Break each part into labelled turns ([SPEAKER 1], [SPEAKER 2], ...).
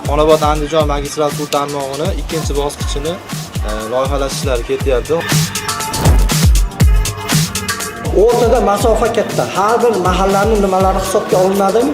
[SPEAKER 1] Xonobod Andijon magistral suv tarmog'ini ikkinchi bosqichini loyihalash ishlari ketyapti.
[SPEAKER 2] O'rtada masofa katta. Har bir mahallaning nimalari hisobga olinadimi?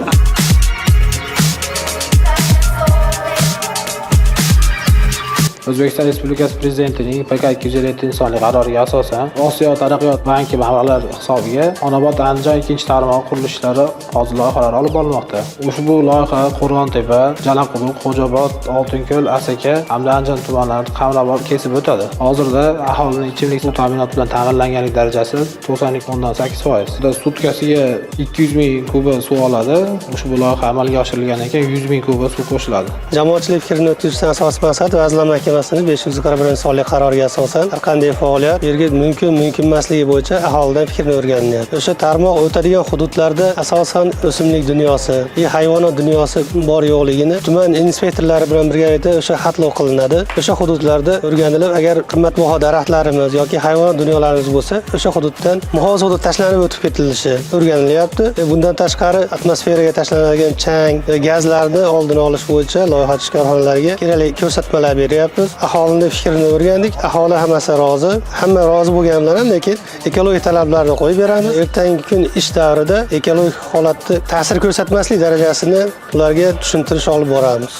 [SPEAKER 3] O'zbekiston Respublikasi Prezidentining PK-257 qaroriga asosan Osiyo taraqqiyot banki mablag'lari hisobiga Xonobod Andijon ikkinchi tarmog'i qurilishlari hozir loyihalari olib borilmoqda. Ushbu loyiha Qo'rg'ontepa, Jalaquduq, Xo'jaobod, Oltinko'l, Asaka hamda Andijon tumanlarini qamrab kesib o'tadi. Hozirda aholining ichimlik suv ta'minoti bilan ta'minlanganlik darajasi 92.8%. Sutkasiga 200 ming kuba suv oladi. Ushbu loyiha amalga oshirilgandan keyin 100 ming kuba suv qo'shiladi.
[SPEAKER 4] Jamoatchilik fikrini o'tkazishdan asosiy maqsad vazirlar mahkamasining 541 qaroriga asosan har qanday faoliyat yerga mumkin emasligi bo'yicha aholidan fikrni o'rganilyapti. O'sha tarmoq o'tadigan hududlarda asosan o'simlik dunyosi, hayvonot dunyosi bor yo'qligini tuman inspektorlari bilan birgalikda o'sha xatlov qilinadi. O'sha hududlarda o'rganilib, agar qimmatbaho daraxtlarimiz yoki hayvonot dunyolarimiz bo'lsa, o'sha hududdan muhofaz hudud tashlanib o'tib ketilishi o'rganilyapti. Bundan tashqari atmosferaga tashlanadigan chang, gazlarni oldini olish bo'yicha loyihachi korxonalarga kerakli ko'rsatmalar beryapmiz. Aholining fikrini o'rgandik. Aholi hammasi rozi. Hamma rozi bo'lganlar ham, lekin ekologik talablarni qo'yib beramiz. Ertangi kun ish davrida ekologik holatni ta'sir ko'rsatmaslik darajasini ularga tushuntirish olib boramiz.